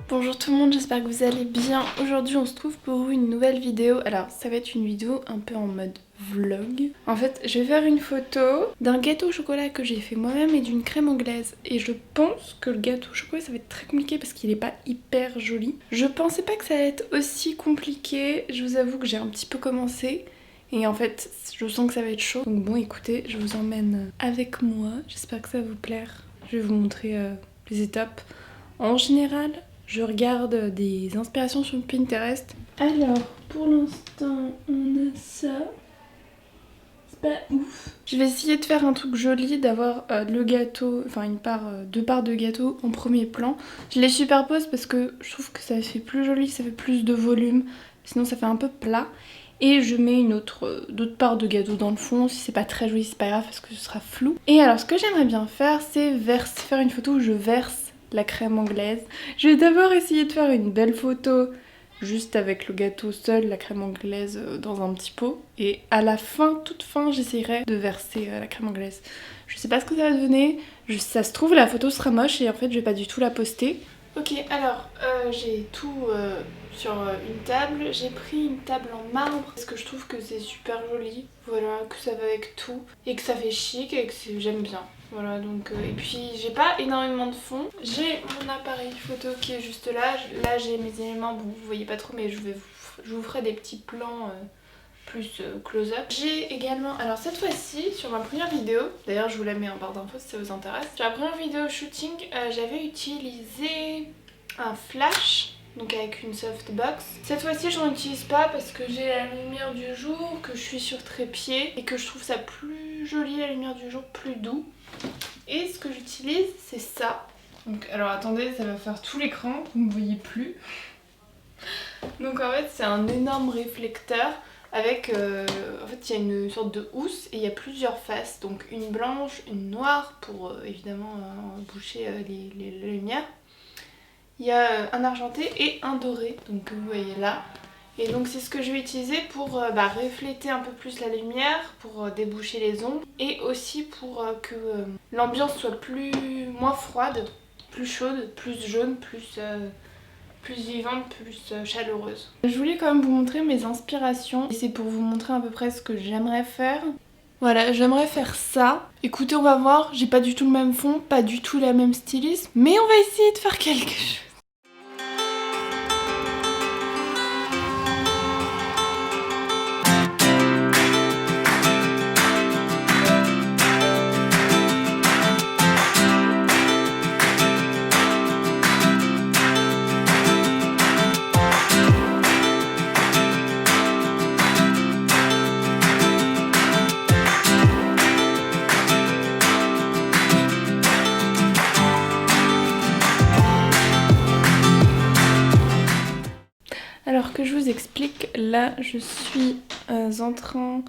Bonjour tout le monde, j'espère que vous allez bien. Aujourd'hui on se trouve pour une nouvelle vidéo. Alors ça va être une vidéo un peu en mode vlog. En fait je vais faire une photo d'un gâteau au chocolat que j'ai fait moi-même et d'une crème anglaise. Et je pense que le gâteau au chocolat ça va être très compliqué parce qu'il est pas hyper joli. Je pensais pas que ça allait être aussi compliqué. Je vous avoue que j'ai un petit peu commencé. Et en fait je sens que ça va être chaud. Donc bon écoutez, je vous emmène avec moi. J'espère que ça va vous plaire. Je vais vous montrer les étapes. En général, je regarde des inspirations sur Pinterest. Alors, pour l'instant, on a ça. C'est pas ouf. Je vais essayer de faire un truc joli, d'avoir le gâteau, enfin deux parts de gâteau en premier plan. Je les superpose parce que je trouve que ça fait plus joli, ça fait plus de volume. Sinon, ça fait un peu plat. Et je mets d'autres parts de gâteau dans le fond. Si c'est pas très joli, c'est pas grave parce que ce sera flou. Et alors, ce que j'aimerais bien faire, c'est faire une photo où je verse la crème anglaise. Je vais d'abord essayer de faire une belle photo juste avec le gâteau seul, la crème anglaise dans un petit pot. Et à la fin, toute fin, j'essayerai de verser la crème anglaise. Je sais pas ce que ça va donner. Ça se trouve, la photo sera moche et en fait, je vais pas du tout la poster. Ok, alors j'ai tout sur une table. J'ai pris une table en marbre parce que je trouve que c'est super joli. Voilà, que ça va avec tout et que ça fait chic et que j'aime bien. Voilà, donc et puis j'ai pas énormément de fond. J'ai mon appareil photo qui est juste là. Là j'ai mes éléments, bon vous voyez pas trop mais je vous ferai des petits plans plus close-up. J'ai également, alors cette fois-ci sur ma première vidéo, d'ailleurs je vous la mets en barre d'infos si ça vous intéresse. Sur la première vidéo shooting, j'avais utilisé un flash, donc avec une softbox. Cette fois-ci j'en utilise pas parce que j'ai la lumière du jour, que je suis sur trépied et que je trouve ça plus joli la lumière du jour, plus doux. Et ce que j'utilise c'est ça. Donc alors attendez, ça va faire tout l'écran, vous ne voyez plus. Donc en fait c'est un énorme réflecteur avec en fait il y a une sorte de housse et il y a plusieurs faces, donc une blanche, une noire pour évidemment boucher les lumières. Il y a un argenté et un doré, donc vous voyez là. Et donc c'est ce que je vais utiliser pour refléter un peu plus la lumière, pour déboucher les ombres et aussi pour que l'ambiance soit moins froide, plus chaude, plus jaune, plus vivante, plus chaleureuse. Je voulais quand même vous montrer mes inspirations et c'est pour vous montrer à peu près ce que j'aimerais faire. Voilà, j'aimerais faire ça. Écoutez, on va voir, j'ai pas du tout le même fond, pas du tout la même stylisme, mais on va essayer de faire quelque chose. Alors que je vous explique, là je suis en train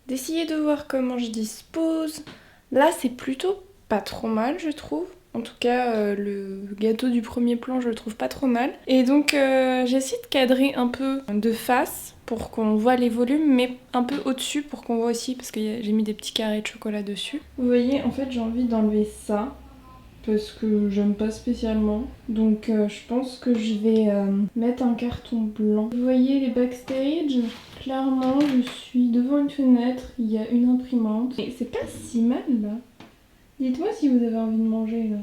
d'essayer de voir comment je dispose. Là c'est plutôt pas trop mal je trouve. En tout cas le gâteau du premier plan je le trouve pas trop mal. Et donc j'essaie de cadrer un peu de face pour qu'on voit les volumes, mais un peu au-dessus pour qu'on voit aussi, parce que j'ai mis des petits carrés de chocolat dessus. Vous voyez, en fait j'ai envie d'enlever ça parce que j'aime pas spécialement. Donc je pense que je vais mettre un carton blanc. Vous voyez les backstage, clairement je suis devant une fenêtre, il y a une imprimante. Et c'est pas si mal là. Dites-moi si vous avez envie de manger là.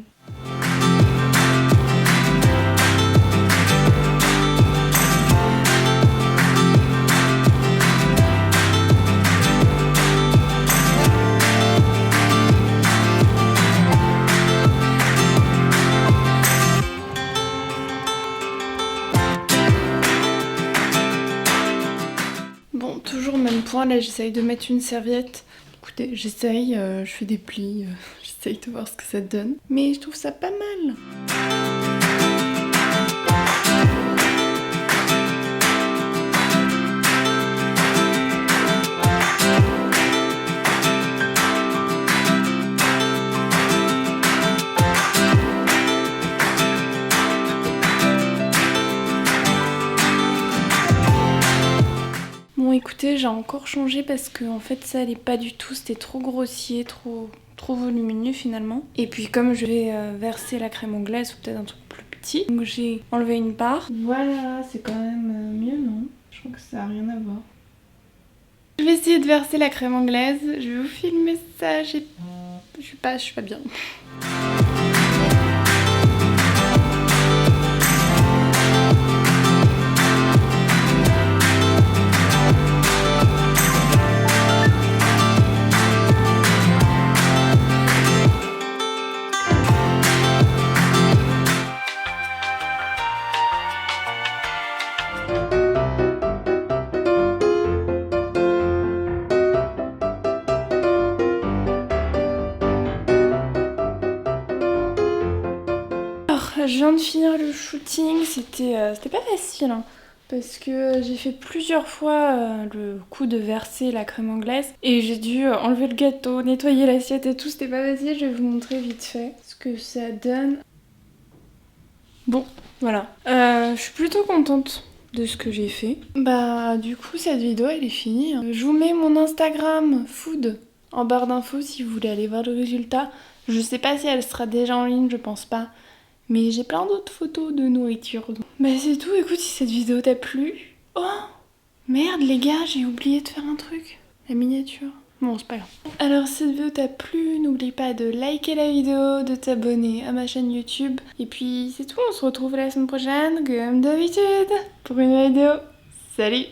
Bon, toujours même point, là j'essaye de mettre une serviette. Écoutez, j'essaye, je fais des plis, j'essaye de voir ce que ça donne. Mais je trouve ça pas mal. Bon écoutez, j'ai encore changé parce que en fait ça allait pas du tout, c'était trop grossier, trop volumineux finalement. Et puis comme je vais verser la crème anglaise ou peut-être un truc plus petit. Donc j'ai enlevé une part. Voilà, c'est quand même mieux, non? Je crois que ça a rien à voir. Je vais essayer de verser la crème anglaise. Je vais vous filmer ça. Je suis pas bien. Je viens de finir le shooting, c'était pas facile hein, parce que j'ai fait plusieurs fois le coup de verser la crème anglaise et j'ai dû enlever le gâteau, nettoyer l'assiette et tout, c'était pas facile. Je vais vous montrer vite fait ce que ça donne. Bon, voilà. Je suis plutôt contente de ce que j'ai fait. Bah du coup cette vidéo elle est finie. Je vous mets mon Instagram food en barre d'infos si vous voulez aller voir le résultat. Je sais pas si elle sera déjà en ligne, je pense pas. Mais j'ai plein d'autres photos de nourriture. Bah c'est tout, écoute, si cette vidéo t'a plu... Oh merde les gars, j'ai oublié de faire un truc. La miniature. Bon, c'est pas grave. Alors si cette vidéo t'a plu, n'oublie pas de liker la vidéo, de t'abonner à ma chaîne YouTube. Et puis c'est tout, on se retrouve la semaine prochaine, comme d'habitude, pour une nouvelle vidéo. Salut!